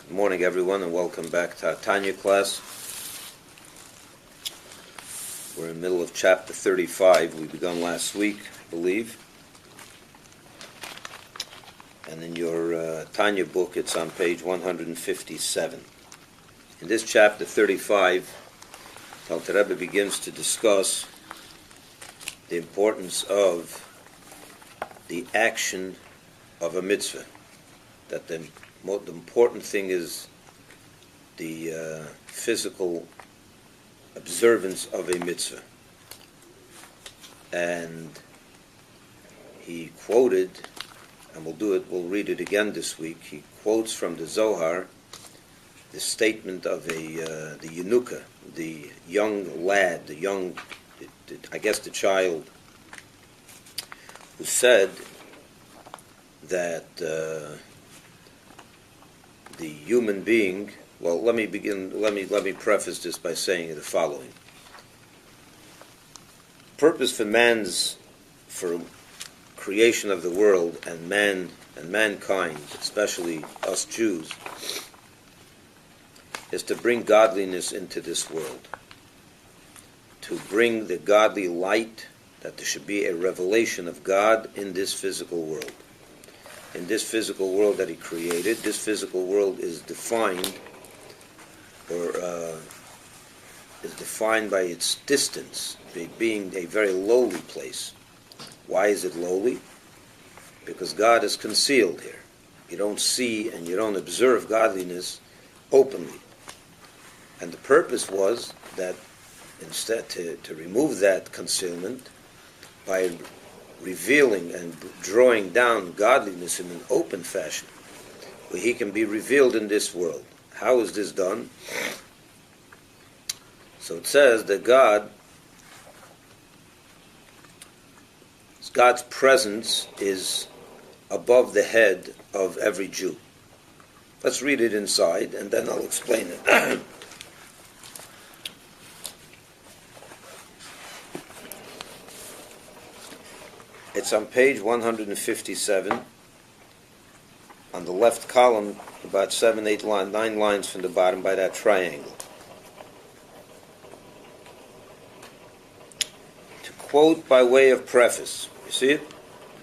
Good morning, everyone, and welcome back to our Tanya class. We're in the middle of chapter 35. We begun last week, I believe. And in your Tanya book, it's on page 157. In this chapter 35, Alter Rebbe begins to discuss the importance of the action of a mitzvah. That the important thing is the physical observance of a mitzvah. And he quoted, and we'll read it again this week, he quotes from the Zohar the statement of the Yenuka, the young lad, the child, who said that the human being, well, let me preface this by saying the following. Purpose for creation of the world and man and mankind, especially us Jews, is to bring godliness into this world, to bring the godly light, that there should be a revelation of God in this physical world. In this physical world that he created, this physical world is defined by its distance, being a very lowly place. Why is it lowly? Because God is concealed here. You don't see and you don't observe godliness openly. And the purpose was that instead to remove that concealment by revealing and drawing down godliness in an open fashion, where he can be revealed in this world. How is this done? So it says that God's presence is above the head of every Jew. Let's read it inside, and then I'll explain it. It's on page 157, on the left column, about 9 lines from the bottom by that triangle. To quote by way of preface, you see it?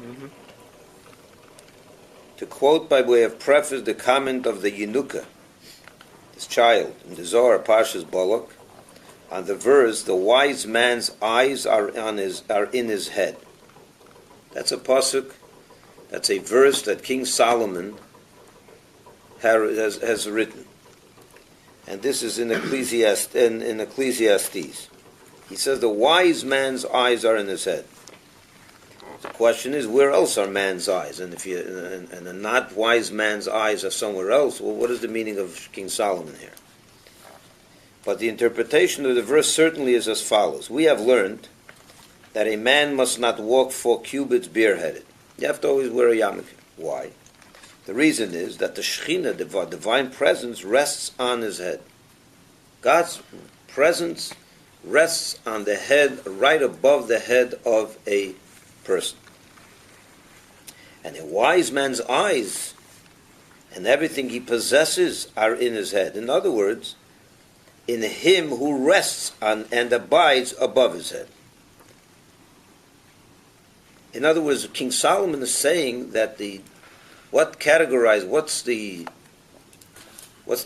Mm-hmm. To quote by way of preface the comment of the Yenuka, this child, in the Zohar Parshas Balak, on the verse, "The wise man's eyes are in his head." That's a pasuk. That's a verse that King Solomon has written, and this is in Ecclesiastes. He says the wise man's eyes are in his head. The question is, where else are man's eyes? And if a not wise man's eyes are somewhere else, well, what is the meaning of King Solomon here? But the interpretation of the verse certainly is as follows: we have learned that a man must not walk 4 cubits bareheaded. You have to always wear a yarmulke. Why? The reason is that the Shekhinah, the divine presence, rests on his head. God's presence rests on the head, right above the head of a person. And a wise man's eyes and everything he possesses are in his head. In other words, in him who rests on and abides above his head. In other words, King Solomon is saying that what's the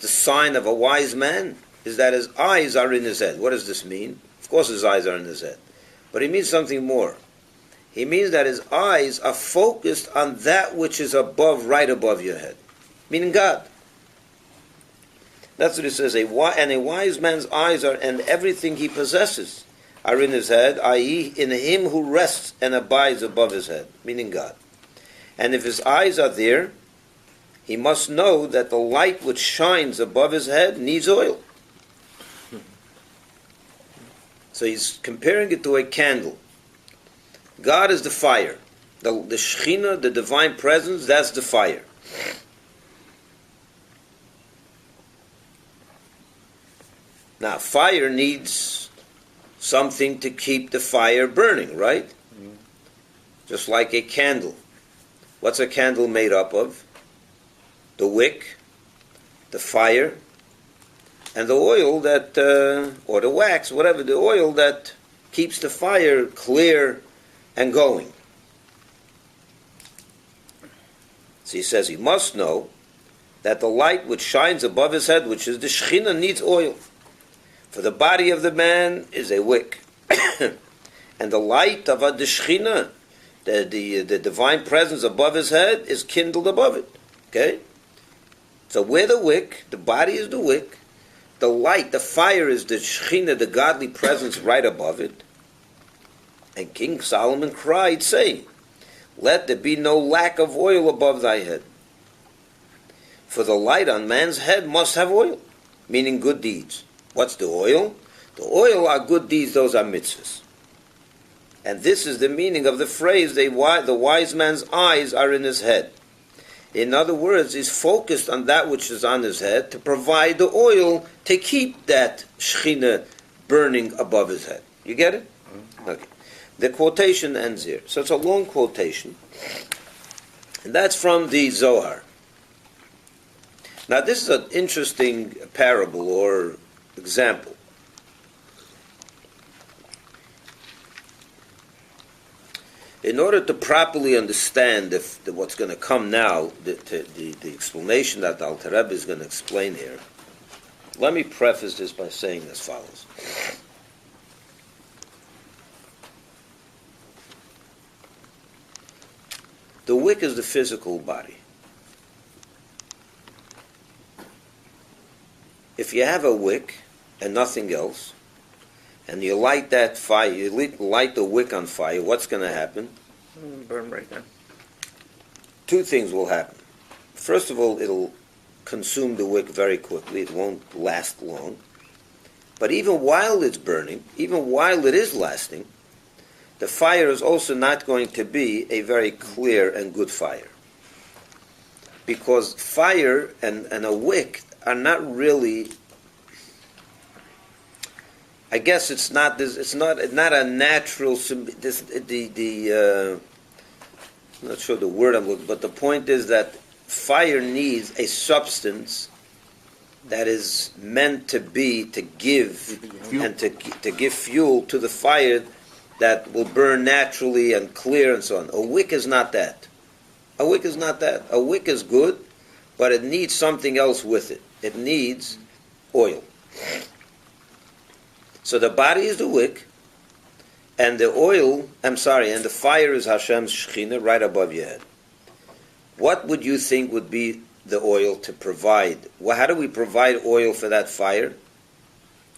sign of a wise man is that his eyes are in his head. What does this mean? Of course his eyes are in his head. But he means something more. He means that his eyes are focused on that which is right above your head. Meaning God. That's what it says. And a wise man's eyes are, and everything he possesses are in his head, i.e., in him who rests and abides above his head, meaning God. And if his eyes are there, he must know that the light which shines above his head needs oil. So he's comparing it to a candle. God is the fire. The Shekhinah, the divine presence, that's the fire. Now, fire needs something to keep the fire burning, right? Mm-hmm. Just like a candle. What's a candle made up of? The wick, the fire, and the oil that, or the wax, whatever, the oil that keeps the fire clear and going. So he says he must know that the light which shines above his head, which is the Shekhinah, needs oil. For the body of the man is a wick. And the light of the Shekhinah, the divine presence above his head, is kindled above it. Okay? So we're the wick, the body is the wick, the light, the fire is the Shekhinah, the godly presence right above it. And King Solomon cried, saying, let there be no lack of oil above thy head. For the light on man's head must have oil, meaning good deeds. What's the oil? The oil are good deeds, those are mitzvahs. And this is the meaning of the phrase, the wise man's eyes are in his head. In other words, he's focused on that which is on his head to provide the oil to keep that Shekhinah burning above his head. You get it? Okay. The quotation ends here. So it's a long quotation. And that's from the Zohar. Now this is an interesting parable or example. In order to properly understand what's going to come now, the explanation that the Alter Rebbe is going to explain here, let me preface this by saying as follows. The wick is the physical body. If you have a wick and nothing else, and you light that fire, you light the wick on fire, what's going to happen? Burn right there. Two things will happen. First of all, it'll consume the wick very quickly. It won't last long. But even while it's burning, even while it is lasting, the fire is also not going to be a very clear and good fire. Because fire and a wick are not really, I guess it's not a natural, I'm not sure the word I'm looking, but the point is that fire needs a substance that is meant to give and to give fuel to the fire that will burn naturally and clear and so on. A wick is not that. A wick is not that. A wick is good, but it needs something else with it. It needs oil. So the body is the wick, and the and the fire is Hashem's Shekhinah right above your head. What would you think would be the oil to provide? Well, how do we provide oil for that fire?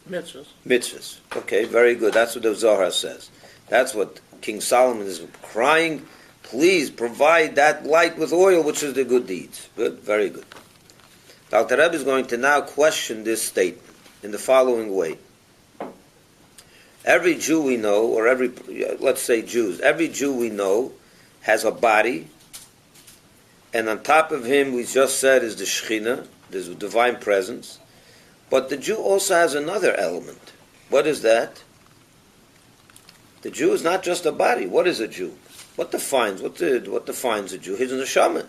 Mitzvahs. Mitzvahs. Okay, very good. That's what the Zohar says. That's what King Solomon is crying. Please provide that light with oil, which is the good deeds. Good, very good. The Alter Rebbe is going to now question this statement in the following way. Every Jew we know, or let's say Jews, every Jew we know has a body, and on top of him, we just said, is the Shekhinah, there's a divine presence. But the Jew also has another element. What is that? The Jew is not just a body. What is a Jew? What defines a Jew? His neshama,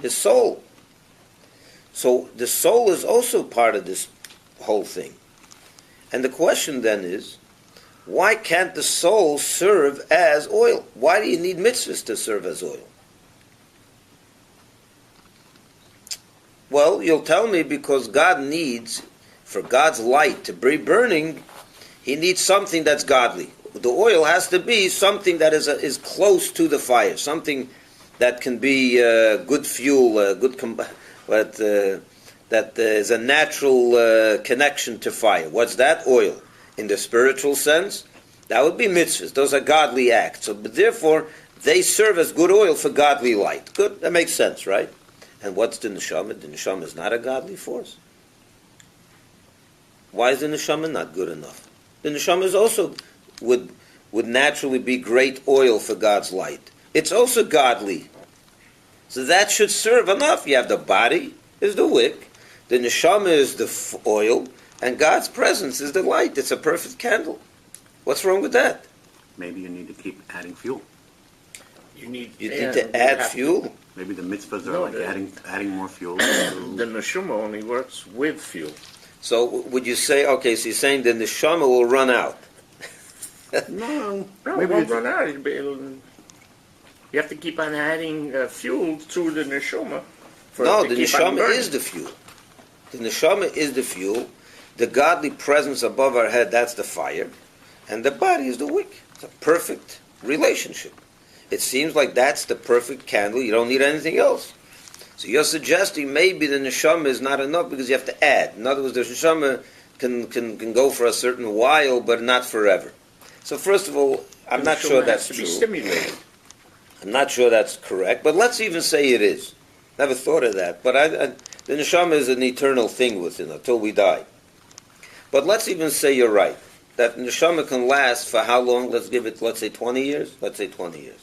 his soul. So the soul is also part of this whole thing. And the question then is, why can't the soul serve as oil? Why do you need mitzvahs to serve as oil? Well, you'll tell me because God needs, for God's light to be burning, He needs something that's godly. The oil has to be something that is close to the fire, something that can be good fuel, that is a natural connection to fire. What's that? Oil. In the spiritual sense, that would be mitzvahs. Those are godly acts. So, but therefore, they serve as good oil for godly light. Good, that makes sense, right? And what's the neshama? The neshama is not a godly force. Why is the neshama not good enough? The neshama is also would naturally be great oil for God's light. It's also godly. So that should serve enough. You have the body is the wick, the neshama is the oil, and God's presence is the light. It's a perfect candle. What's wrong with that? Maybe you need to keep adding fuel. You need to add fuel. Maybe the mitzvahs are No, like the- adding more fuel. The neshama only works with fuel. So would you say, okay, so you're saying the neshama will run out? No, No, maybe it won't it's, run out. You have to keep on adding fuel to the neshama. No, the neshama is the fuel. The neshama is the fuel. The godly presence above our head, that's the fire. And the body is the wick. It's a perfect relationship. It seems like that's the perfect candle. You don't need anything else. So you're suggesting maybe the neshama is not enough because you have to add. In other words, the neshama can go for a certain while, but not forever. So first of all, I'm not sure that's has to be true. stimulated. I'm not sure that's correct, but let's even say it is. Never thought of that. But the neshama is an eternal thing within until we die. But let's even say you're right. That neshama can last for how long? Let's say 20 years? Let's say 20 years.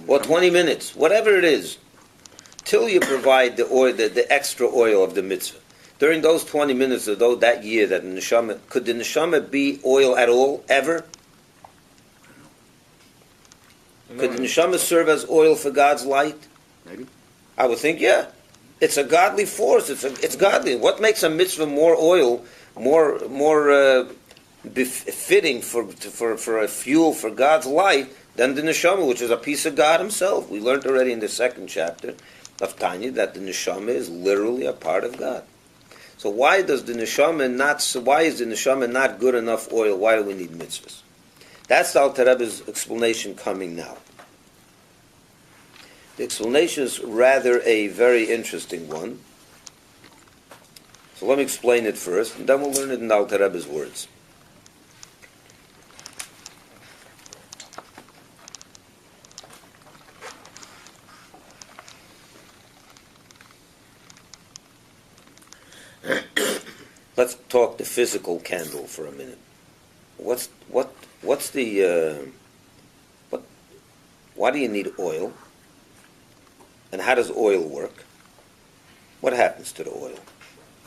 Or 20 minutes, whatever it is, till you provide the oil, the extra oil of the mitzvah. During those 20 minutes of that year, that neshama, could the neshama be oil at all, ever? Could the neshama serve as oil for God's light? maybe. I would think, yeah. It's a godly force. It's godly. What makes a mitzvah more oil, more befitting for a fuel for God's light than the neshama, which is a piece of God Himself? We learned already in the second chapter of Tanya that the neshama is literally a part of God. So why is the neshama not good enough oil? Why do we need mitzvahs? That's the Alter Rebbe's explanation coming now. The explanation is rather a very interesting one. So let me explain it first, and then we'll learn it in the Alter Rebbe's words. Let's talk the physical candle for a minute. Why do you need oil? And how does oil work? What happens to the oil?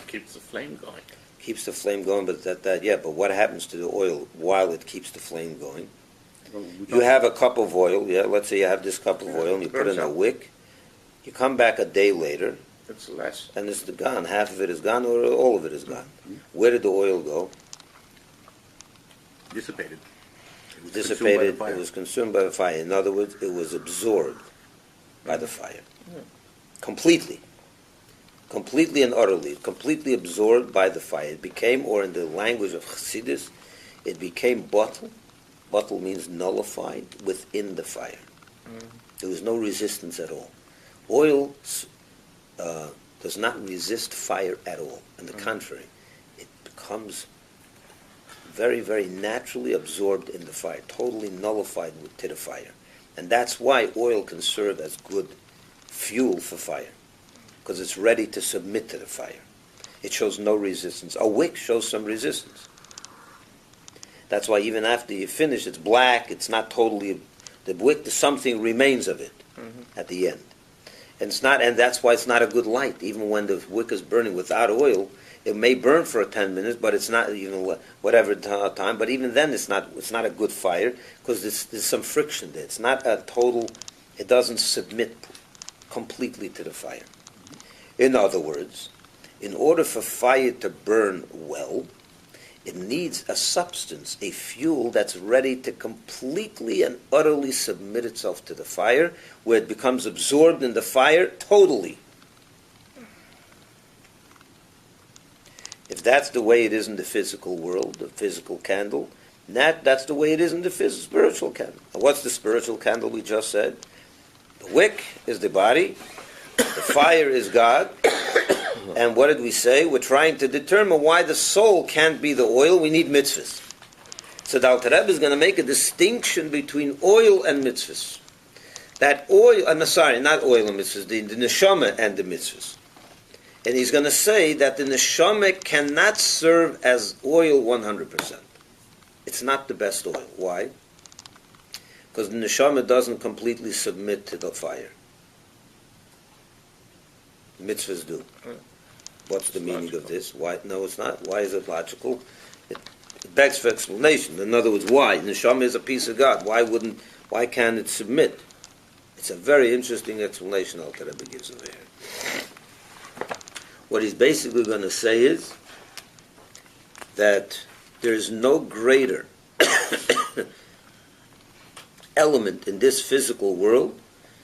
Keeps the flame going. Keeps the flame going, but but what happens to the oil while it keeps the flame going? You have a cup of oil, let's say you have this cup of oil, and you put it in a wick. You come back a day later, It's less. and it's gone. Half of it is gone, or all of it is gone. Where did the oil go? Dissipated. It was Dissipated. consumed by the fire. It was consumed by the fire. In other words, it was absorbed by the fire. Completely and utterly, completely absorbed by the fire. It became, or in the language of Chassidus, it became bottle. Bottle means nullified within the fire. There was no resistance at all. Oil does not resist fire at all. On the contrary, it becomes very, very naturally absorbed in the fire, totally nullified to the fire. And that's why oil can serve as good fuel for fire, because it's ready to submit to the fire. It shows no resistance. A wick shows some resistance. That's why even after you finish, it's black, it's not totally, the wick, something remains of it at the end. And that's why it's not a good light. Even when the wick is burning without oil, it may burn for 10 minutes, but it's not even whatever time. But even then, it's not a good fire because there's some friction there. It's not a total. It doesn't submit completely to the fire. In other words, in order for fire to burn well, it needs a substance, a fuel that's ready to completely and utterly submit itself to the fire, where it becomes absorbed in the fire totally. If that's the way it is in the physical world, the physical candle, that's the way it is in the spiritual candle. And what's the spiritual candle we just said? The wick is the body, the fire is God, and what did we say? We're trying to determine why the soul can't be the oil. We need mitzvahs. So the Alter Rebbe is going to make a distinction between oil and mitzvahs. That oil, not oil and mitzvahs, the neshama and the mitzvahs. And he's going to say that the neshama cannot serve as oil 100%. It's not the best oil. Why? Because the neshama doesn't completely submit to the fire. Mitzvahs do. What's the meaning logical. of this? Why? No, it's not. Why is it logical? It begs for explanation. In other words, why? Neshama is a piece of God. Why can't it submit? It's a very interesting explanation Alter Rebbe gives over here. What he's basically going to say is that there is no greater element in this physical world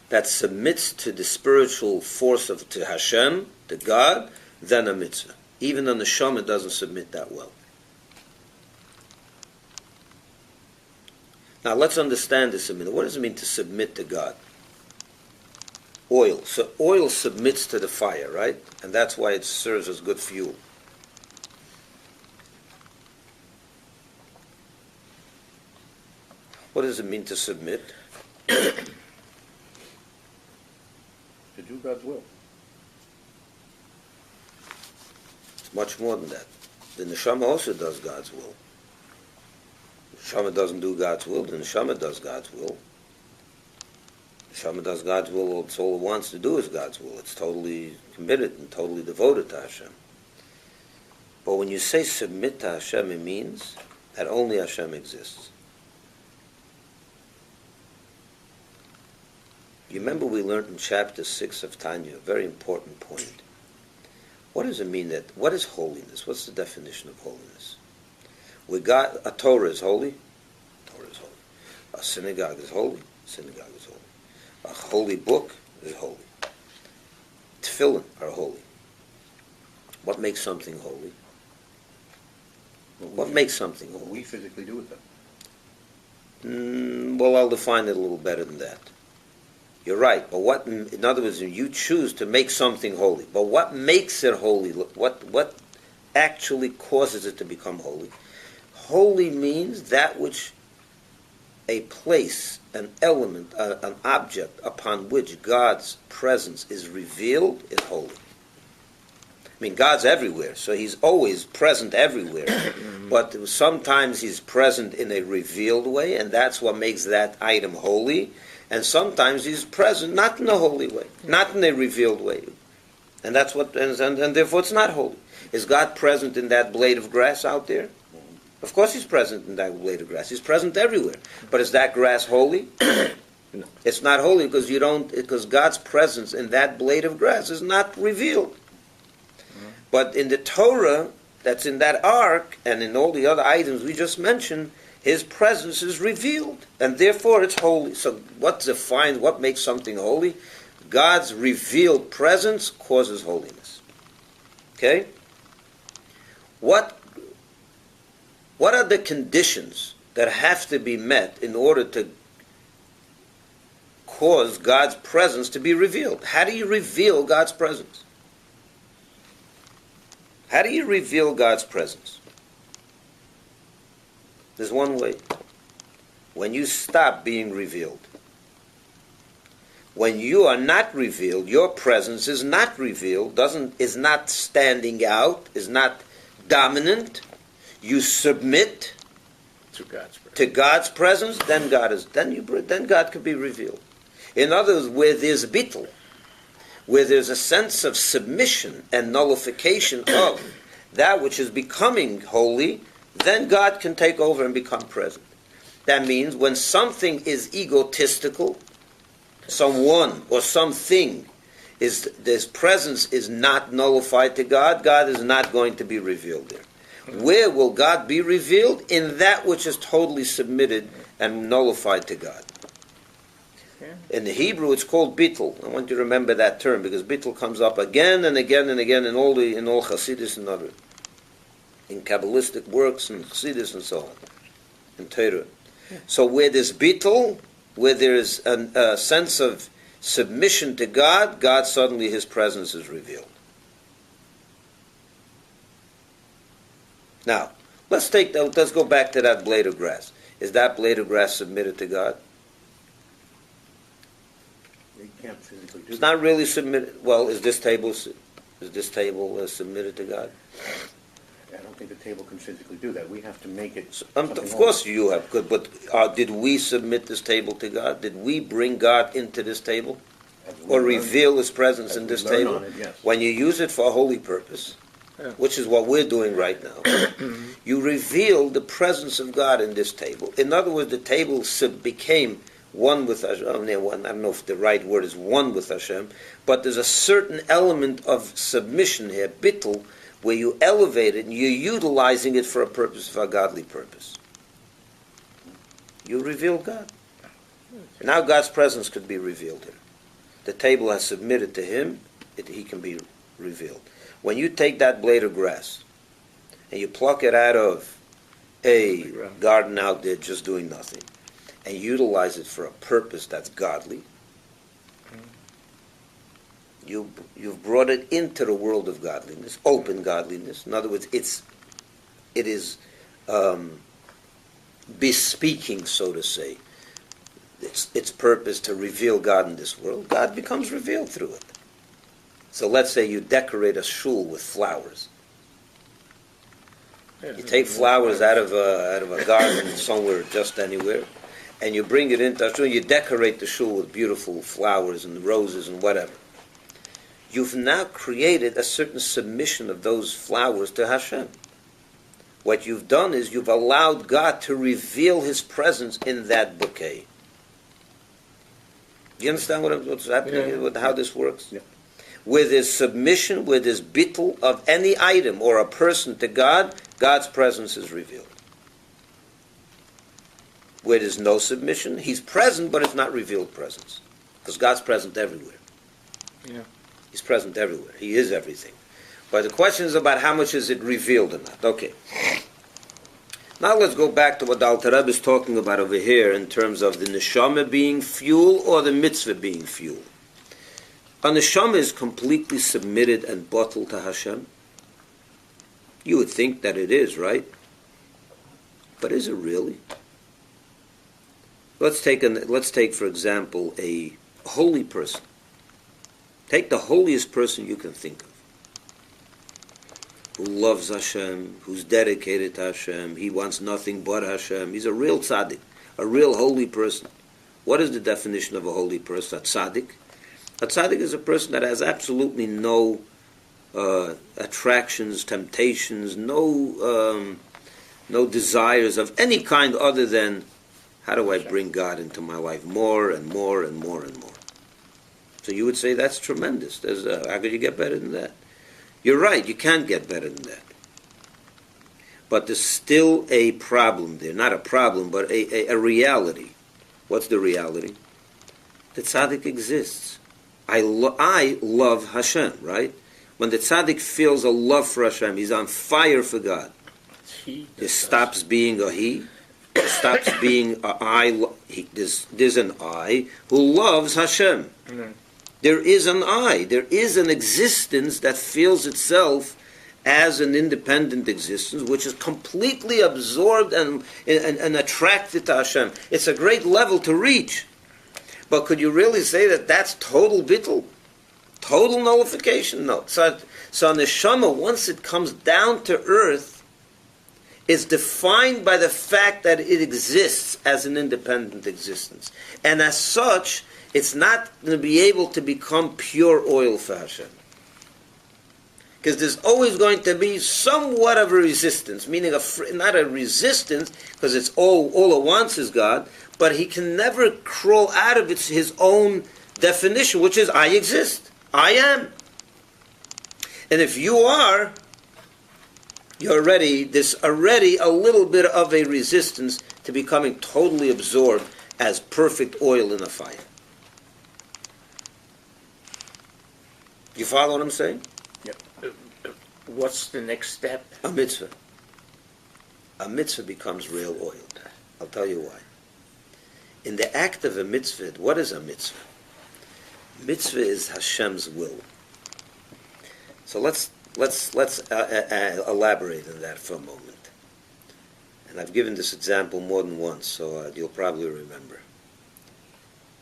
that submits to the spiritual force of to Hashem, to God, than a mitzvah. Even the neshama doesn't submit that well. Now let's understand this a minute. What does it mean to submit to God? Oil. So oil submits to the fire, right? And that's why it serves as good fuel. What does it mean to submit? To do God's will. It's much more than that. The neshama also does God's will. The neshama doesn't do God's will, the neshama does God's will. The neshama does God's will, it's all it wants to do is God's will. It's totally committed and totally devoted to Hashem. But when you say submit to Hashem, it means that only Hashem exists. You remember we learned in chapter 6 of Tanya a very important point. What does it mean what is holiness? What's the definition of holiness? A Torah is holy? Torah is holy. A synagogue is holy? Synagogue is holy. A holy book is holy. Tefillin are holy. What makes something holy? What makes something holy? What we physically do with Mm, them. well, I'll define it a little better than that. You're right, but in other words, you choose to make something holy. But what makes it holy? What actually causes it to become holy? Holy means that which a place, an element, an object upon which God's presence is revealed is holy. I mean, God's everywhere, so He's always present everywhere. But sometimes He's present in a revealed way, and that's what makes that item holy. And sometimes He's present not in a holy way, not in a revealed way. And that's what, and therefore it's not holy. Is God present in that blade of grass out there? Of course He's present in that blade of grass. He's present everywhere. But is that grass holy? No. It's not holy because God's presence in that blade of grass is not revealed. But in the Torah, that's in that ark, and in all the other items we just mentioned, His presence is revealed, and therefore it's holy. So what makes something holy? God's revealed presence causes holiness. Okay? What are the conditions that have to be met in order to cause God's presence to be revealed? How do you reveal God's presence? How do you reveal God's presence? There's one way. When you stop being revealed. When you are not revealed, your presence is not revealed, is not standing out, is not dominant. You submit to God's presence, then God can be revealed. In other words, where there's bittul, where there's a sense of submission and nullification of that which is becoming holy, then God can take over and become present. That means when something is egotistical, someone or something, this presence is not nullified to God, God is not going to be revealed there. Where will God be revealed? In that which is totally submitted and nullified to God. In the Hebrew, it's called bittul. I want you to remember that term because bittul comes up again and again and again in all Hasidus and other, in Kabbalistic works and Hasidus and so on, in Torah. So where there's bittul, where there is a sense of submission to God, suddenly His presence is revealed. Now, let's go back to that blade of grass. Is that blade of grass submitted to God? You can't physically do It's not really submitted. Well, is this table submitted to God? I don't think the table can physically do that. We have to make it. Of course you have, but did we submit this table to God? Did we bring God into this table? Or reveal His presence in this table? On it, yes. When you use it for a holy purpose, which is what we're doing right now, you reveal the presence of God in this table. In other words, the table became one with Hashem. I don't know if the right word is one with Hashem, but there's a certain element of submission here, bittul, where you elevate it and you're utilizing it for a purpose, for a godly purpose. You reveal God. Now God's presence could be revealed here. The table has submitted to Him, He can be revealed. When you take that blade of grass and you pluck it out of a garden out there just doing nothing, and utilize it for a purpose that's godly, you've brought it into the world of godliness, open godliness. In other words, it is bespeaking, so to say, its purpose to reveal God in this world. God becomes revealed through it. So let's say you decorate a shul with flowers. You take flowers out of a garden somewhere, just anywhere, and you bring it into a shul. You decorate the shul with beautiful flowers and roses and whatever. You've now created a certain submission of those flowers to Hashem. What you've done is you've allowed God to reveal His presence in that bouquet. Do you understand what's happening, with how this works? Yeah. With His submission, with His bittul of any item or a person to God, God's presence is revealed. Where there's no submission, He's present, but it's not revealed presence. Because God's present everywhere. Yeah. He's present everywhere. He is everything. But the question is about how much is it revealed or not. Okay. Now let's go back to what the Alter Rebbe is talking about over here in terms of the neshama being fuel or the mitzvah being fuel. A neshama is completely submitted and bottled to Hashem. You would think that it is, right? But is it really? Let's take, for example, a holy person. Take the holiest person you can think of, who loves Hashem, who's dedicated to Hashem. He wants nothing but Hashem. He's a real tzaddik, a real holy person. What is the definition of a holy person? A tzaddik? A tzaddik is a person that has absolutely no attractions, temptations, no desires of any kind other than, how do I bring God into my life more and more and more and more? So you would say that's tremendous. How could you get better than that? You're right, you can't get better than that. But there's still a problem there. Not a problem, but a reality. What's the reality? The tzaddik exists. I love Hashem, right? When the tzaddik feels a love for Hashem, he's on fire for God. He stops being a he. Stops being a I. There's an I who loves Hashem. Mm-hmm. There is an I. There is an existence that feels itself as an independent existence, which is completely absorbed and attracted to Hashem. It's a great level to reach. But could you really say that that's total bittul? Total nullification? No. So neshama, once it comes down to earth, is defined by the fact that it exists as an independent existence. And as such, it's not going to be able to become pure oil for Hashem. Because there's always going to be somewhat of a resistance, meaning not a resistance, because it's all it wants is God, but he can never crawl out of his own definition, which is I exist, I am. And if you are, there's already a little bit of a resistance to becoming totally absorbed as perfect oil in a fire. You follow what I'm saying? What's the next step? A mitzvah. A mitzvah becomes real oil. I'll tell you why. In the act of a mitzvah, what is a mitzvah? Mitzvah is Hashem's will. So let's elaborate on that for a moment. And I've given this example more than once, so you'll probably remember.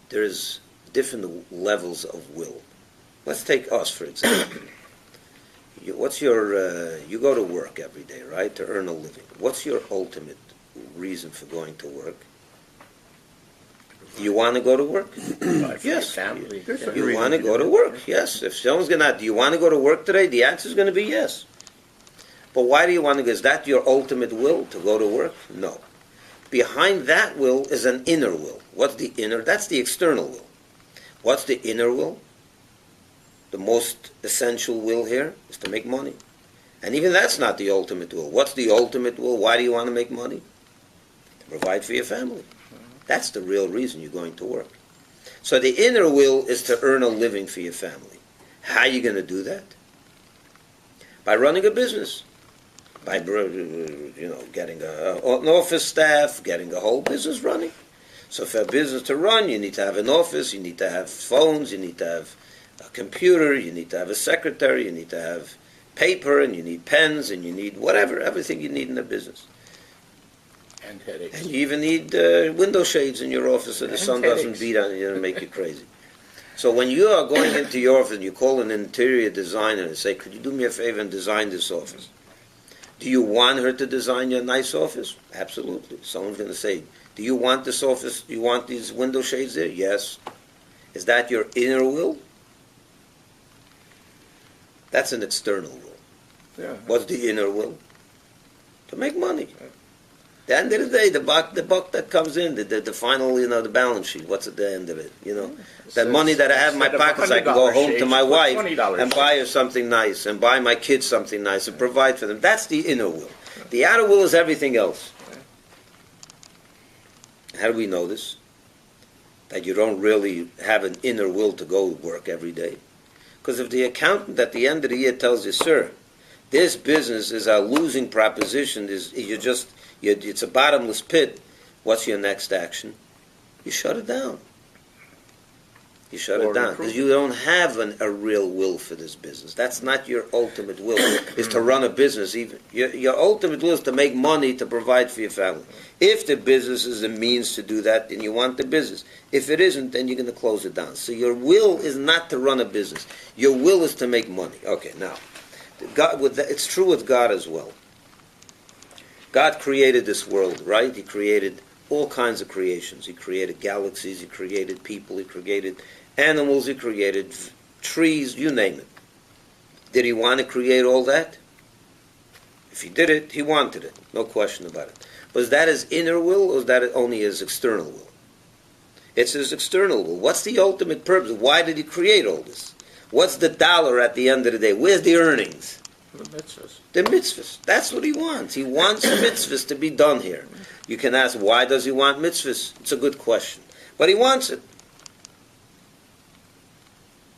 There's different levels of will. Let's take us, for example. You go to work every day, right, to earn a living. What's your ultimate reason for going to work? Do you want to go to work? Yes. Family. You want to go to work? Yes. If someone's going to ask, do you want to go to work today? The answer is going to be yes. But why do you want to go? Is that your ultimate will, to go to work? No. behind that will is an inner will. What's the inner? That's the external will. What's the inner will? The most essential will here is to make money. And even that's not the ultimate will. What's the ultimate will? Why do you want to make money? To provide for your family. That's the real reason you're going to work. So the inner will is to earn a living for your family. How are you going to do that? By running a business. By getting an office staff, getting a whole business running. So for a business to run, you need to have an office, you need to have phones, you need to have a computer, you need to have a secretary, you need to have paper, and you need pens, and you need whatever, everything you need in a business. And headaches. And you even need window shades in your office so the sun doesn't beat on you and make you crazy. So when you are going into your office and you call an interior designer and say, could you do me a favor and design this office? Do you want her to design you a nice office? Absolutely. Someone's going to say, do you want this office, do you want these window shades there? Yes. Is that your inner will? That's an external will. Yeah. What's the inner will? To make money. At the end of the day, the buck that comes in, the final, the balance sheet, what's at the end of it, That money that I have in my pockets, I can go home to my wife and buy her something nice, and buy my kids something nice, and provide for them. That's the inner will. The outer will is everything else. How do we know this? That you don't really have an inner will to go work every day. Because if the accountant at the end of the year tells you, sir, this business is a losing proposition, it's a bottomless pit, what's your next action? You shut it down. You shut it down. Because you don't have a real will for this business. That's not your ultimate will, is to run a business. Even your ultimate will is to make money to provide for your family. If the business is a means to do that, then you want the business. If it isn't, then you're going to close it down. So your will is not to run a business. Your will is to make money. Okay, now, it's true with God as well. God created this world, right? He created all kinds of creations. He created galaxies, he created people, he created animals, he created trees, you name it. Did he want to create all that? If he did it, he wanted it. No question about it. Was that his inner will, or was that only his external will? It's his external will. What's the ultimate purpose? Why did he create all this? What's the dollar at the end of the day? Where's the earnings? The mitzvahs. The mitzvahs. That's what he wants. He wants mitzvahs to be done here. You can ask, why does he want mitzvahs? It's a good question. But he wants it.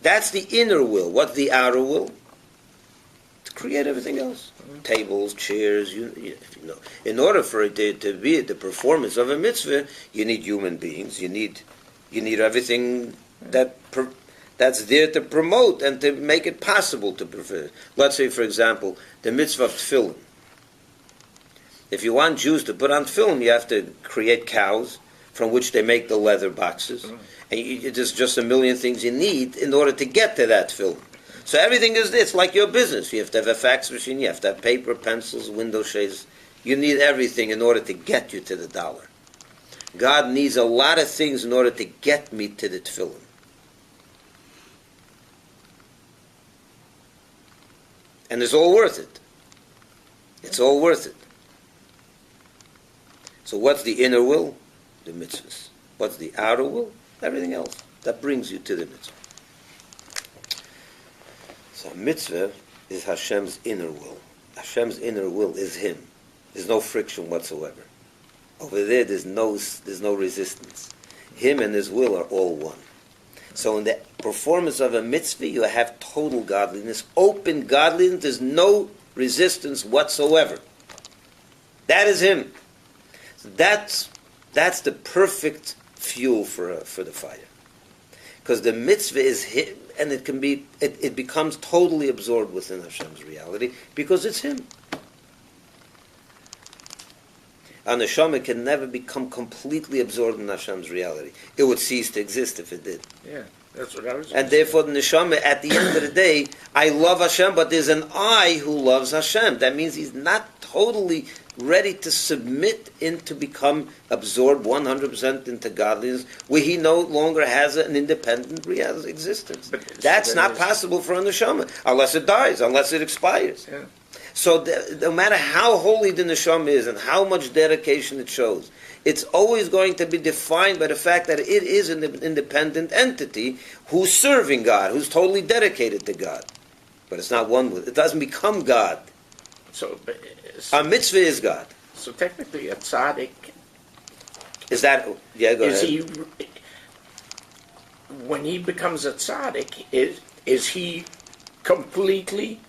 That's the inner will. What's the outer will? To create everything else. Tables, chairs, In order for it to be the performance of a mitzvah, you need human beings. You need everything that's there to promote and to make it possible to prefer. Let's say, for example, the mitzvah of tefillin. If you want Jews to put on tefillin, you have to create cows from which they make the leather boxes. And there's just a million things you need in order to get to that tefillin. So everything is this, like your business. You have to have a fax machine, you have to have paper, pencils, window shades. You need everything in order to get you to the dollar. God needs a lot of things in order to get me to the tefillin. And it's all worth it. It's all worth it. So what's the inner will? The mitzvahs. What's the outer will? Everything else. That brings you to the mitzvah. So mitzvah is Hashem's inner will. Hashem's inner will is Him. There's no friction whatsoever. Over there, there's no resistance. Him and His will are all one. So in the performance of a mitzvah, you have total godliness, open godliness. There's no resistance whatsoever. That is Him. So that's the perfect fuel for the fire. Because the mitzvah is Him, and it becomes totally absorbed within Hashem's reality because it's Him. A neshama can never become completely absorbed in Hashem's reality. It would cease to exist if it did. Yeah, that's what I was. And therefore, the neshama, at the end of the day, I love Hashem, but there's an I who loves Hashem. That means he's not totally ready to submit into become absorbed 100% into godliness, where he no longer has an independent existence. That's not possible for a neshama, unless it dies, unless it expires. Yeah. So no matter how holy the neshama is and how much dedication it shows, it's always going to be defined by the fact that it is an independent entity who's serving God, who's totally dedicated to God. But it's not one with. It doesn't become God. So, A mitzvah is God. so technically, a tzaddik Is that? Yeah, go is ahead. he when he becomes a tzaddik? Is he completely?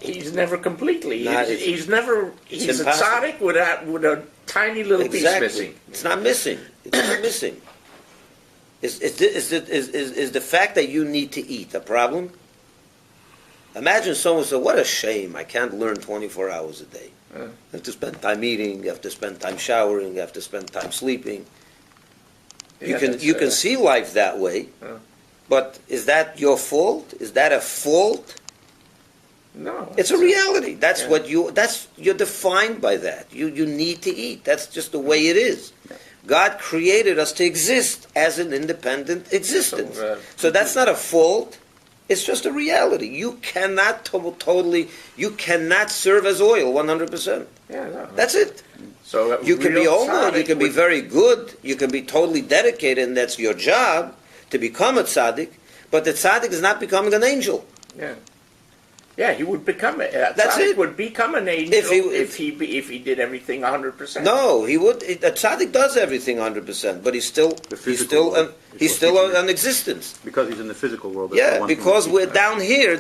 He's never completely. Not- He's never. He's a impossible. tzaddik with a tiny little piece missing. It's not missing. It's not missing. Is the fact that you need to eat a problem? Imagine someone said, "What a shame! I can't learn 24 hours a day. You have to spend time eating. You have to spend time showering. You have to spend time sleeping." Yeah, You can see life that way, but is that your fault? Is that a fault? No, It's a reality. That's Yeah. what you're defined by that. You need to eat. That's just the way it is. God created us to exist as an independent existence. So that's not a fault. It's just a reality. You cannot you cannot serve as oil 100%. Yeah, no. That's it. So You can be real omer, you tzaddik can be would- very good, you can be totally dedicated, and that's your job to become a tzaddik. But the tzaddik is not becoming an angel. Yeah. Yeah, he would become a That's tzaddik it. would become an angel If if he did everything 100%. No, he would. A tzaddik does everything 100%, but he's still The physical world is what keeps him- an existence. Because he's in the physical world. that's the Yeah, one thing because that we're keeps him. down here.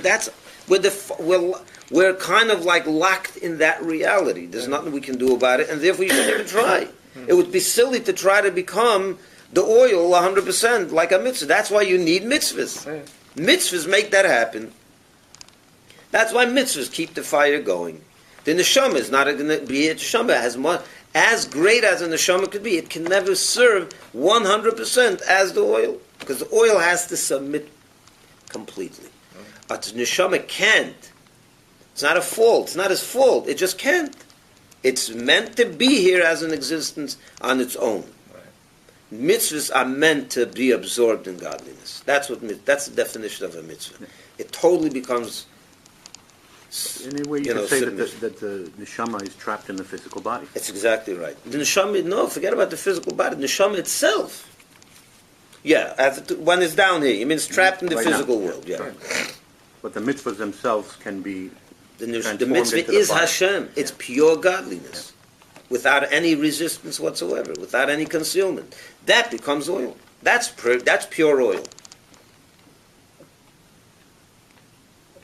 We're kind of like locked in that reality. There's nothing we can do about it, and therefore you shouldn't even try. It would be silly to try to become the oil 100% like a mitzvah. That's why you need mitzvahs. Yeah. Mitzvahs make that happen. That's why mitzvahs keep the fire going. The neshama is not going to be a neshama as great as a neshama could be. It can never serve 100% as the oil, because the oil has to submit completely. But the neshama can't. It's not a fault. It's not his fault. It just can't. It's meant to be here as an existence on its own. Mitzvahs are meant to be absorbed in godliness. That's the definition of a mitzvah. It totally becomes. In a way, you can say that the neshama is trapped in the physical body. That's exactly right. The neshama, no, forget about the physical body. The neshama itself. Yeah, when it's down here, you mean it's trapped in the Right physical now. world. Yeah. Right. But the mitzvahs themselves can be The transformed mitzvah into the is body. Hashem. It's pure godliness, without any resistance whatsoever, without any concealment. That becomes oil. That's pure oil.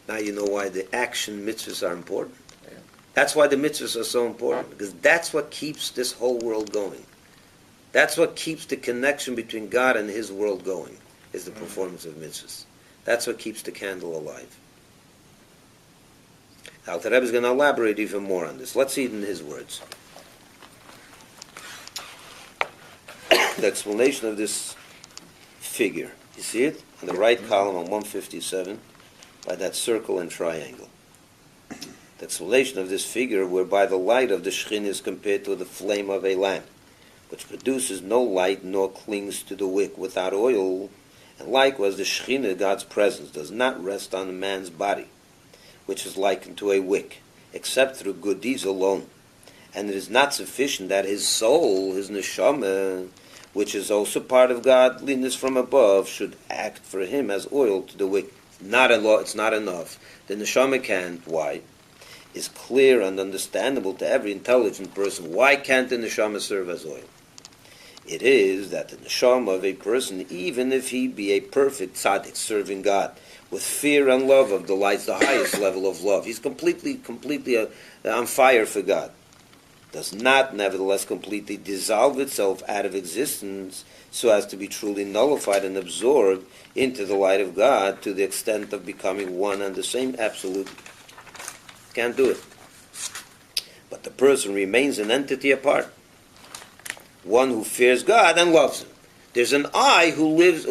Now you know why the action mitzvahs are important. Yeah. That's why the mitzvahs are so important, because that's what keeps this whole world going. That's what keeps the connection between God and His world going, is the performance of mitzvahs. That's what keeps the candle alive. Alter Rebbe is going to elaborate even more on this. Let's see it in his words. The explanation of this figure. You see it? In the right column on 157, by that circle and triangle. The explanation of this figure, whereby the light of the Shechinah is compared to the flame of a lamp, which produces no light nor clings to the wick without oil. And likewise, the Shechinah, God's presence, does not rest on a man's body, which is likened to a wick, except through good deeds alone. And it is not sufficient that his soul, his neshama, which is also part of godliness from above, should act for him as oil to the wick. It's not enough. The neshama can't. Why? It's clear and understandable to every intelligent person. Why can't the neshama serve as oil? It is that the neshama of a person, even if he be a perfect tzaddik serving God, with fear and love of delights, the highest level of love, he's completely on fire for God, does not nevertheless completely dissolve itself out of existence so as to be truly nullified and absorbed into the light of God to the extent of becoming one and the same absolute. Can't do it. But the person remains an entity apart, one who fears God and loves Him. There's an I who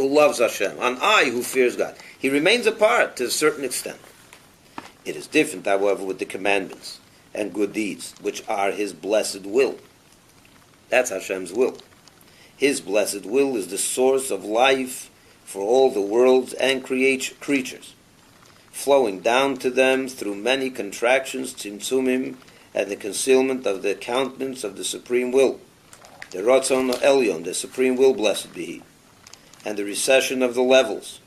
loves Hashem, an I who fears God. He remains apart to a certain extent. It is different, however, with the commandments and good deeds, which are His blessed will. That's Hashem's will. His blessed will is the source of life for all the worlds and creatures. flowing down to them through many contractions, tzimtzumim, and the concealment of the countenance of the Supreme Will, the Ratzon Elyon, the Supreme Will, blessed be He, and the recession of the levels,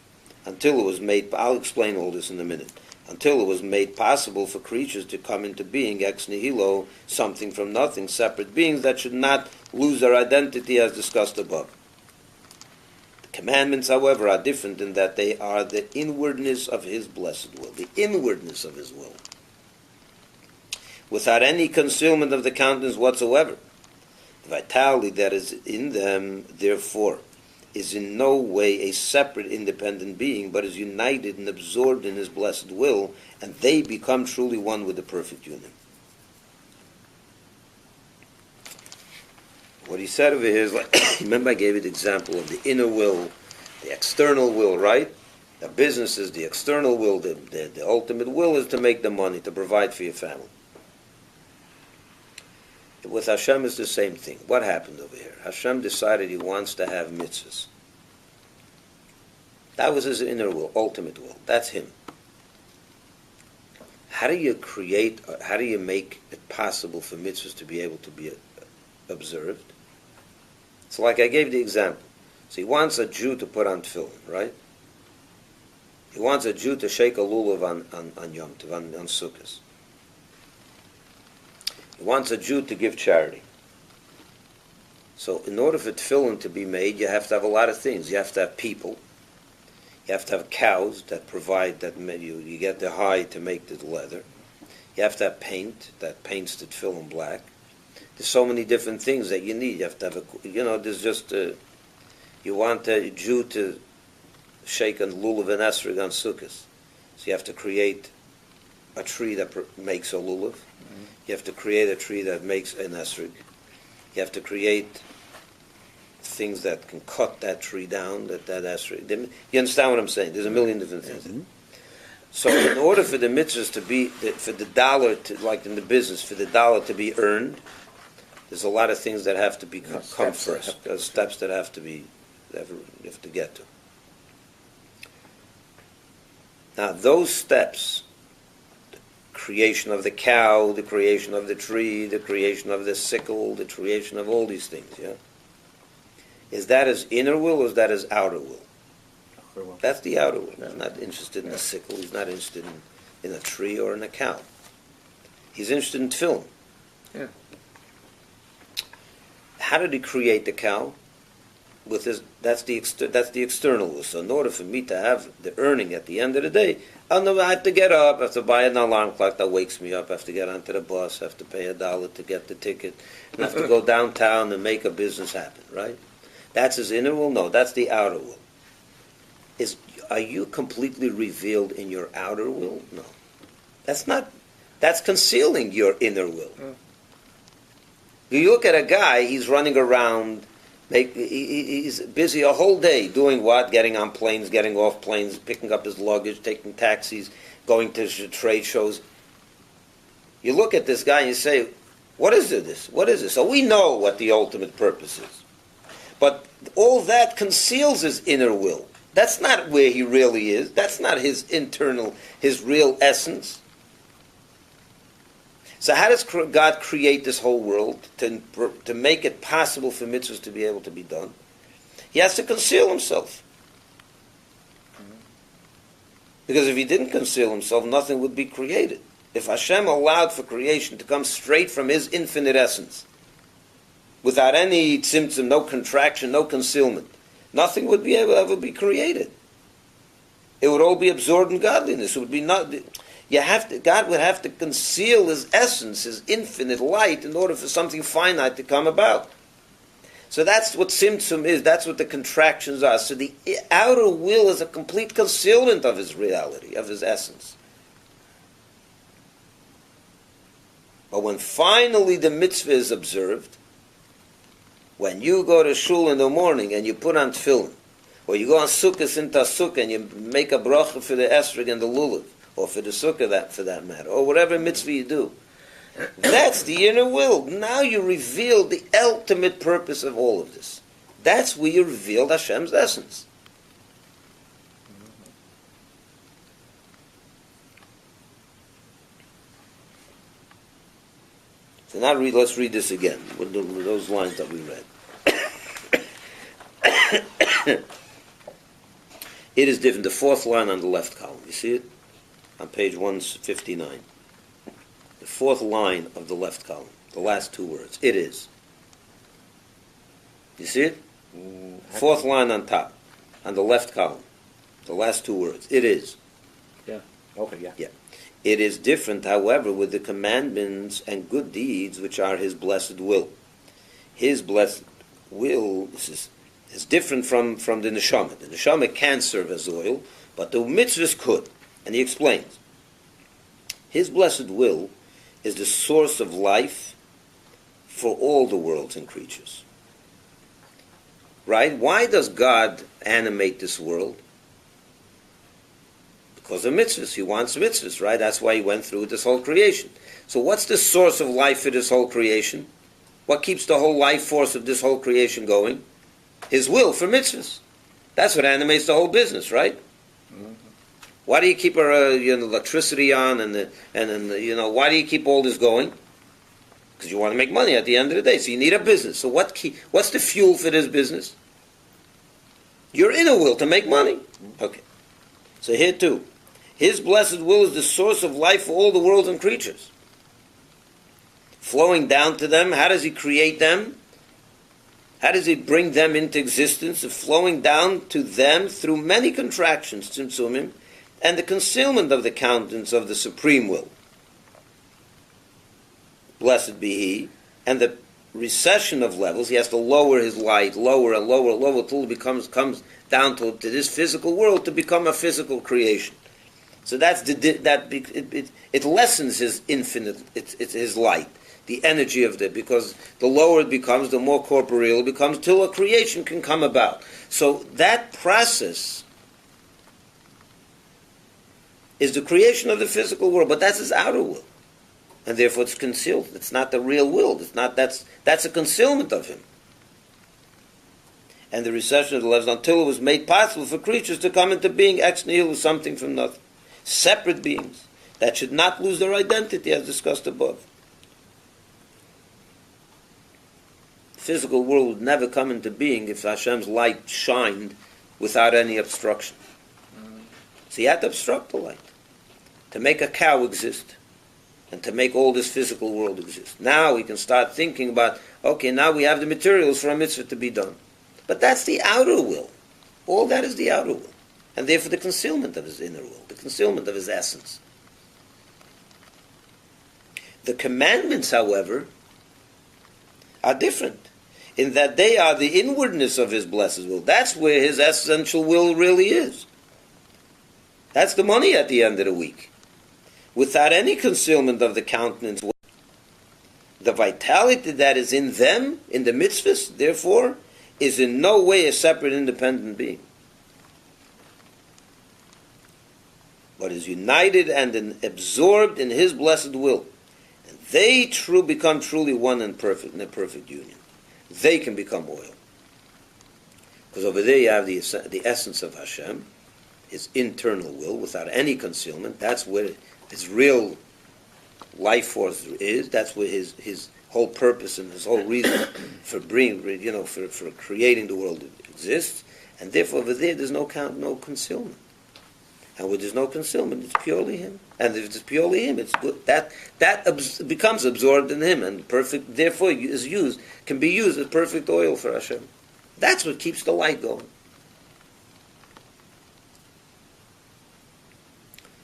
until it was made, I'll explain all this in a minute, until it was made possible for creatures to come into being, ex nihilo, something from nothing, separate beings that should not lose their identity as discussed above. The commandments, however, are different in that they are the inwardness of His blessed will, the inwardness of His will, without any concealment of the countenance whatsoever. The vitality that is in them, therefore, is in no way a separate independent being, but is united and absorbed in His blessed will, and they become truly one with the perfect union. What he said over here is, like, remember I gave you the example of the inner will, the external will, right? The business is the external will, the ultimate will is to make the money, to provide for your family. With Hashem is the same thing. What happened over here? Hashem decided He wants to have mitzvahs. That was His inner will, ultimate will. That's Him. How do you create, how do you make it possible for mitzvahs to be able to be observed? So like I gave the example. So He wants a Jew to put on tefillin, right? He wants a Jew to shake a lulav on Yom Tov, on Sukkot. He wants a Jew to give charity. So in order for tefillin to be made, you have to have a lot of things. You have to have people. You have to have cows that provide that you get the hide to make the leather. You have to have paint that paints the tefillin black. There's so many different things that you need. You have to have there's just you want a Jew to shake a lulav and esrog on Sukkot. So you have to create a tree that makes a lulav. You have to create a tree that makes an esrog. You have to create things that can cut that tree down, that esrog. You understand what I'm saying? There's a million different things. Mm-hmm. So in order for the mitzvahs to be, for the dollar to, like in the business, for the dollar to be earned, there's a lot of things that have to come first. There's steps that have to be, you have to get to. Now those steps, creation of the cow, the creation of the tree, the creation of the sickle, the creation of all these things, yeah? Is that His inner will or is that His outer will? Outer will. That's the outer will. He's not interested in a sickle, He's not interested in a tree or in a cow. He's interested in tefillin. Yeah. How did He create the cow? With His, that's the external will. So in order for me to have the earning at the end of the day, I have to get up, I have to buy an alarm clock that wakes me up, I have to get onto the bus, I have to pay $1 to get the ticket, and I have to go downtown and make a business happen, right? That's His inner will? No, that's the outer will. Are you completely revealed in your outer will? No. That's concealing your inner will. You look at a guy, he's running around, he's busy a whole day doing what? Getting on planes, getting off planes, picking up his luggage, taking taxis, going to trade shows. You look at this guy and you say, what is this? What is this? So we know what the ultimate purpose is. But all that conceals his inner will. That's not where he really is. That's not his internal, his real essence. So how does God create this whole world to make it possible for mitzvahs to be able to be done? He has to conceal Himself. Because if He didn't conceal Himself, nothing would be created. If Hashem allowed for creation to come straight from His infinite essence, without any tzimtzum, no contraction, no concealment, nothing would be able to ever be created. It would all be absorbed in godliness. It would be not. God would have to conceal His essence, His infinite light, in order for something finite to come about. So that's what tzimtzum is. That's what the contractions are. So the outer will is a complete concealment of His reality, of His essence. But when finally the mitzvah is observed, when you go to shul in the morning and you put on tefillin, or you go on sukkah into sukkah and you make a bracha for the esrog and the lulav, or for the sukkah for that matter, or whatever mitzvah you do, that's the inner will. Now you reveal the ultimate purpose of all of this. That's where you revealed Hashem's essence. So now let's read this again, with those lines that we read. It is different. The fourth line on the left column. You see it? On page 159. The fourth line of the left column. The last two words. It is. You see it? Fourth line on top. On the left column. The last two words. It is. Yeah. Okay, yeah. Yeah. It is different, however, with the commandments and good deeds, which are his blessed will. His blessed will is different from the neshama. The neshama can serve as oil, but the mitzvahs could. And he explains. His blessed will is the source of life for all the worlds and creatures. Right? Why does God animate this world? Because of mitzvahs. He wants mitzvahs, right? That's why he went through this whole creation. So what's the source of life for this whole creation? What keeps the whole life force of this whole creation going? His will for mitzvahs. That's what animates the whole business, right? Mm-hmm. Why do you keep electricity on and why do you keep all this going? Because you want to make money at the end of the day. So you need a business. So what's the fuel for this business? Your inner will to make money. Okay. So here too. His blessed will is the source of life for all the worlds and creatures. Flowing down to them, how does he create them? How does he bring them into existence? Flowing down to them through many contractions, tzimtzumim, and the concealment of the countenance of the supreme will. Blessed be he. And the recession of levels, he has to lower his light, lower and lower and lower, until it comes down to this physical world to become a physical creation. So it lessens his infinite, it's his light, the energy of because the lower it becomes, the more corporeal it becomes, till a creation can come about. So that process is the creation of the physical world, but that's his outer will. And therefore it's concealed. It's not the real will. That's a concealment of him. And the recession of the levels until it was made possible for creatures to come into being ex nihilo, something from nothing. Separate beings that should not lose their identity, as discussed above. The physical world would never come into being if Hashem's light shined without any obstruction. So he had to obstruct the light to make a cow exist and to make all this physical world exist. Now we can start thinking about, okay, now we have the materials for a mitzvah to be done. But that's the outer will. All that is the outer will. And therefore the concealment of his inner will, the concealment of his essence. The commandments, however, are different in that they are the inwardness of his blessed will. That's where his essential will really is. That's the money at the end of the week. Without any concealment of the countenance, the vitality that is in them, in the mitzvahs, therefore, is in no way a separate independent being, but is united and absorbed in his blessed will. And they become truly one and perfect, in a perfect union. They can become oil. Because over there you have the essence of Hashem, his internal will, without any concealment. That's where his real life force is. That's where his whole purpose and his whole reason for for creating the world exists. And therefore over there's no concealment. And where there's no concealment, it's purely him. And if it's purely him, it's good. That becomes absorbed in him, and perfect. Therefore, can be used as perfect oil for Hashem. That's what keeps the light going.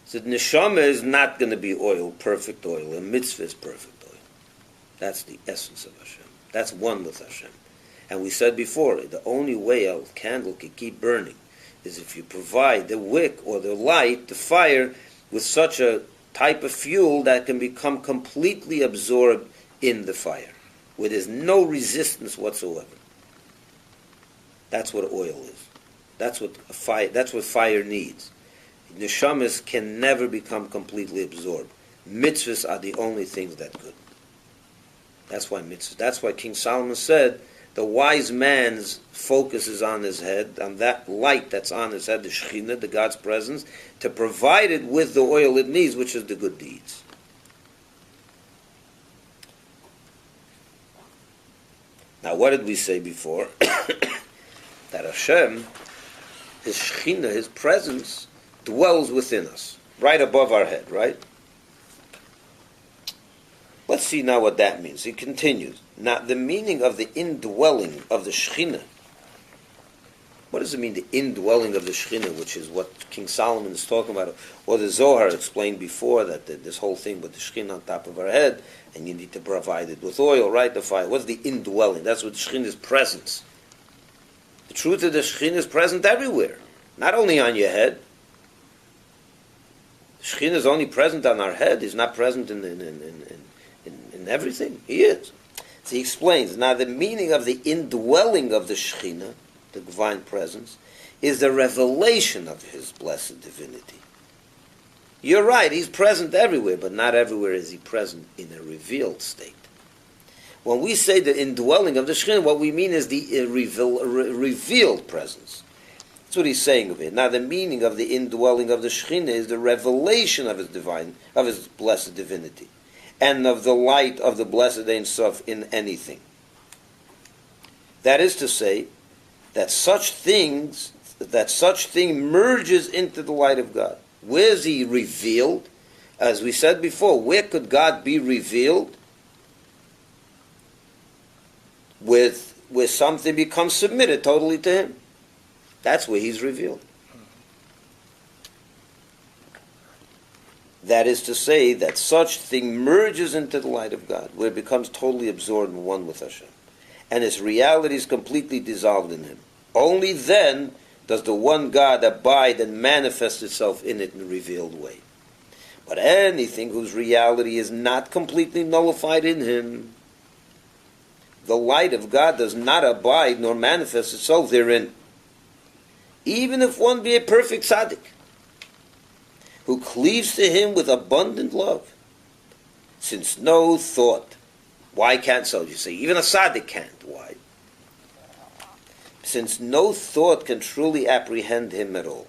So the neshama is not going to be oil, perfect oil. A mitzvah is perfect oil. That's the essence of Hashem. That's one with Hashem. And we said before, the only way a candle can keep burning is if you provide the wick or the light, the fire, with such a type of fuel that can become completely absorbed in the fire, where there's no resistance whatsoever. That's what oil is. That's what fire needs. Neshamas can never become completely absorbed. Mitzvahs are the only things that could. That's why mitzvahs. That's why King Solomon said, the wise man's focus is on his head, on that light that's on his head, the Shekhinah, the God's presence, to provide it with the oil it needs, which is the good deeds. Now, what did we say before? That Hashem, His Shekhinah, His presence, dwells within us, right above our head, right? Let's see now what that means. He continues. Now, the meaning of the indwelling of the Shekhinah, what does it mean, the indwelling of the Shekhinah, which is what King Solomon is talking about, or the Zohar explained before, that this whole thing with the Shekhinah on top of our head, and you need to provide it with oil, right, the fire. What's the indwelling? That's what Shekhinah's presence. The truth of the Shekhinah is present everywhere, not only on your head. The Shekhinah is only present on our head. He's not present in everything. He is. So he explains, now the meaning of the indwelling of the Shekhinah, the divine presence, is the revelation of His blessed divinity. You're right, He's present everywhere, but not everywhere is He present in a revealed state. When we say the indwelling of the Shekhinah, what we mean is the revealed presence. That's what he's saying of it. Now the meaning of the indwelling of the Shekhinah is the revelation of His blessed divinity, and of the light of the blessed Ein Sof in anything. That is to say, that such thing merges into the light of God. Where is He revealed? As we said before, where could God be revealed? Where something becomes submitted totally to Him. That's where He's revealed. That is to say, that such thing merges into the light of God, where it becomes totally absorbed and one with Hashem, and its reality is completely dissolved in Him. Only then does the one God abide and manifest itself in it in a revealed way. But anything whose reality is not completely nullified in Him, the light of God does not abide nor manifest itself therein. Even if one be a perfect tzaddik, who cleaves to Him with abundant love, since no thought. Why can't so? You say, even a tzaddik can't. Why? Since no thought can truly apprehend Him at all.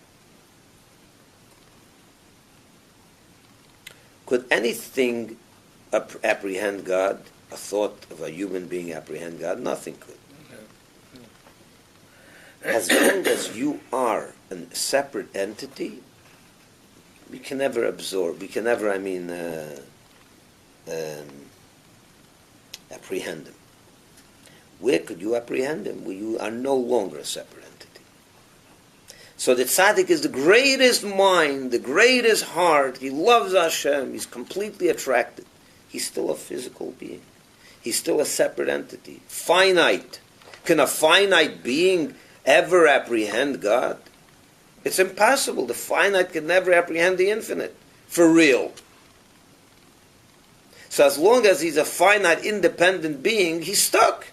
Could anything apprehend God? A thought of a human being apprehend God? Nothing could. As long as you are a separate entity, we can never absorb, we can never, apprehend Him. Where could you apprehend Him? Where you are no longer a separate entity. So the tzaddik is the greatest mind, the greatest heart. He loves Hashem. He's completely attracted. He's still a physical being. He's still a separate entity. Finite. Can a finite being ever apprehend God? It's impossible. The finite can never apprehend the infinite. For real. So as long as he's a finite, independent being, he's stuck.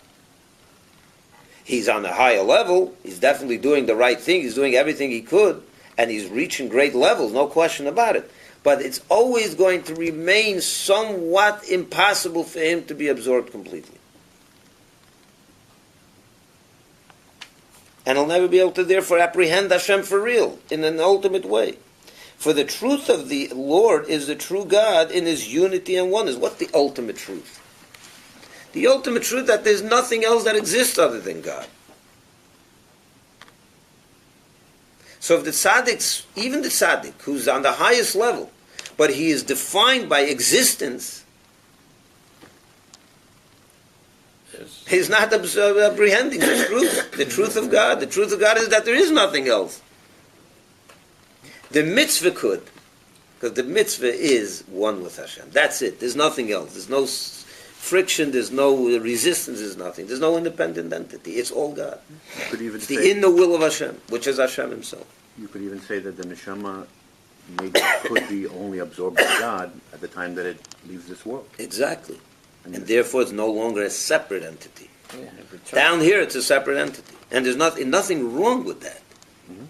He's on a higher level. He's definitely doing the right thing. He's doing everything he could. And he's reaching great levels, no question about it. But it's always going to remain somewhat impossible for him to be absorbed completely. And he'll never be able to therefore apprehend Hashem for real, in an ultimate way. For the truth of the Lord is the true God in His unity and oneness. What's the ultimate truth? The ultimate truth that there's nothing else that exists other than God. So if the tzaddik, even the tzaddik, who's on the highest level, but he is defined by existence, he's not apprehending the truth of God. The truth of God is that there is nothing else. The mitzvah could, because the mitzvah is one with Hashem. That's it. There's nothing else. There's no friction. There's no resistance. There's nothing. There's no independent entity. It's all God. You could even it's say, the inner will of Hashem, which is Hashem Himself. You could even say that the neshama could be only absorbed by God at the time that it leaves this world. Exactly. And therefore it's no longer a separate entity. Yeah. Down here it's a separate entity. And there's nothing wrong with that. Mm-hmm.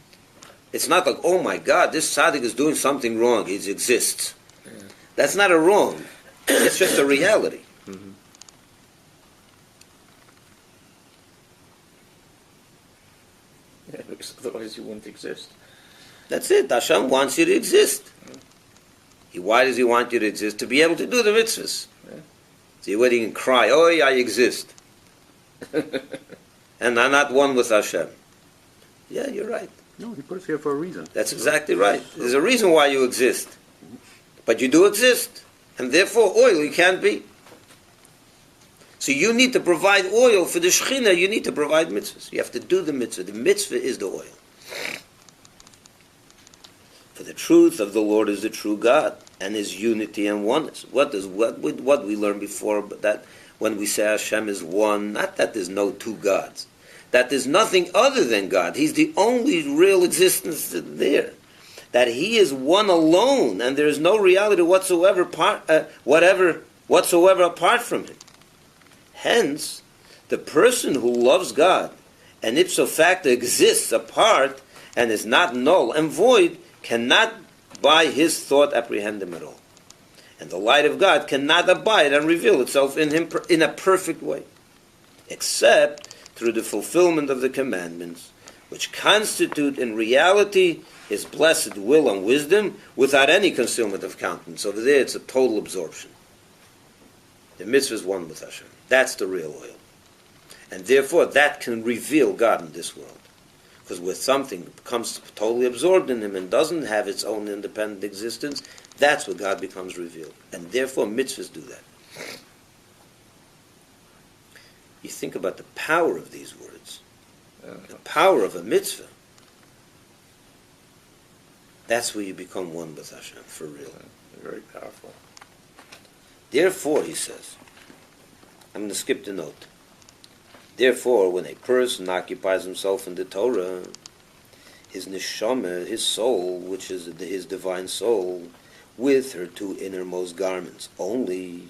It's not like, oh my God, this tzaddik is doing something wrong. He exists. Yeah. That's not a wrong. It's just a reality. Mm-hmm. Yeah, because otherwise you wouldn't exist. That's it. Hashem wants you to exist. Why does He want you to exist? To be able to do the mitzvahs. Yeah. So you're waiting and cry, oh, I exist. and are not one with Hashem. Yeah, you're right. No, he put us here for a reason. That's exactly right. There's a reason why you exist. But you do exist. And therefore, oil you can't be. So you need to provide oil for the Shekhinah, you need to provide mitzvahs. You have to do the mitzvah. The mitzvah is the oil. For the truth of the Lord is the true God, and His unity and oneness. What we learned before, but that when we say Hashem is one, not that there's no two gods, that there's nothing other than God. He's the only real existence there. That He is one alone, and there is no reality whatsoever whatsoever apart from Him. Hence, the person who loves God and ipso facto exists apart and is not null and void cannot by his thought apprehend Him at all. And the light of God cannot abide and reveal itself in him in a perfect way, except through the fulfillment of the commandments, which constitute in reality His blessed will and wisdom without any concealment of countenance. Over there it's a total absorption. The mitzvah is one with Hashem. That's the real oil. And therefore that can reveal God in this world. Because where something becomes totally absorbed in Him and doesn't have its own independent existence, that's where God becomes revealed. And therefore mitzvahs do that. You think about the power of these words. The power of a mitzvah. That's where you become one with Hashem, for real. Very powerful. Therefore, he says, I'm going to skip the note. Therefore, when a person occupies himself in the Torah, his neshama, his soul, which is his divine soul, with her two innermost garments only.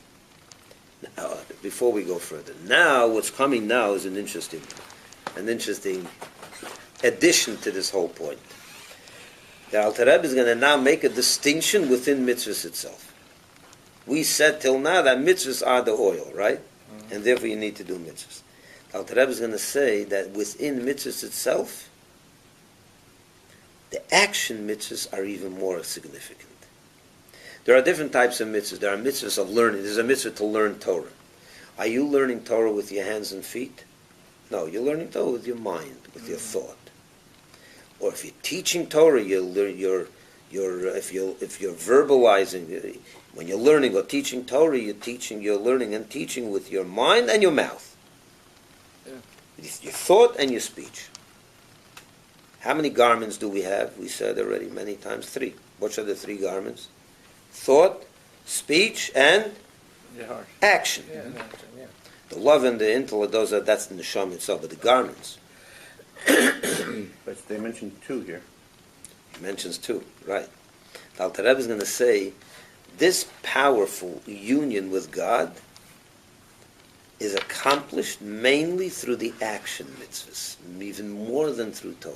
Now, before we go further, now what's coming now is an interesting addition to this whole point. The Alter Rebbe is going to now make a distinction within mitzvahs itself. We said till now that mitzvahs are the oil, right? Mm-hmm. And therefore you need to do mitzvahs. The Alter Rebbe is going to say that within mitzvahs itself, the action mitzvahs are even more significant. There are different types of mitzvahs. There are mitzvahs of learning. There's a mitzvah to learn Torah. Are you learning Torah with your hands and feet? No, you're learning Torah with your mind, with your thought. Or if you're teaching Torah, if you're verbalizing, when you're learning or teaching Torah, you're learning and teaching with your mind and your mouth. Yeah. Your thought and your speech. How many garments do we have? We said already many times, 3. What are the 3 garments? Thought, speech, and action. Yeah, action, yeah. The love and the intellect, that's the neshama itself, but the garments. But they mentioned 2 here. He mentions 2, right. The Alter Rebbe is going to say, this powerful union with God is accomplished mainly through the action mitzvahs, even more than through Torah,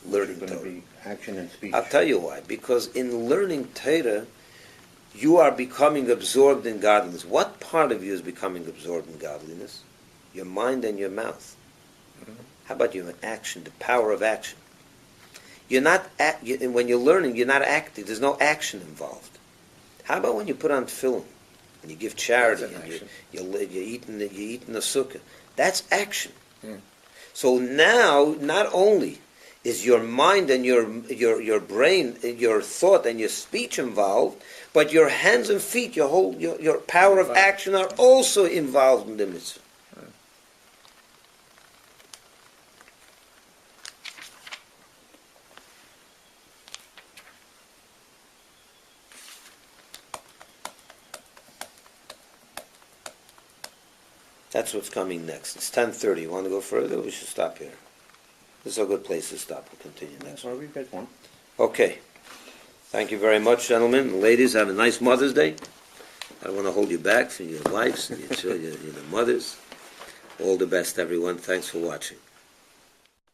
learning Torah. Be action and speech. I'll tell you why. Because in learning Torah, you are becoming absorbed in godliness. What part of you is becoming absorbed in godliness? Your mind and your mouth. Mm-hmm. How about your action, the power of action? You're not when you're learning, you're not acting. There's no action involved. How about when you put on tefillin and you give charity and you're eating the sukkah? That's action. Mm. So now, not only is your mind and your brain, your thought and your speech involved, but your hands and feet, your power of action are also involved in the mitzvah. That's what's coming next. It's 10:30. You want to go further? We should stop here. This is a good place to stop. We'll continue next. Where we guys want. Okay. Thank you very much, gentlemen and ladies. Have a nice Mother's Day. I don't want to hold you back for your wives and your mothers. All the best, everyone. Thanks for watching.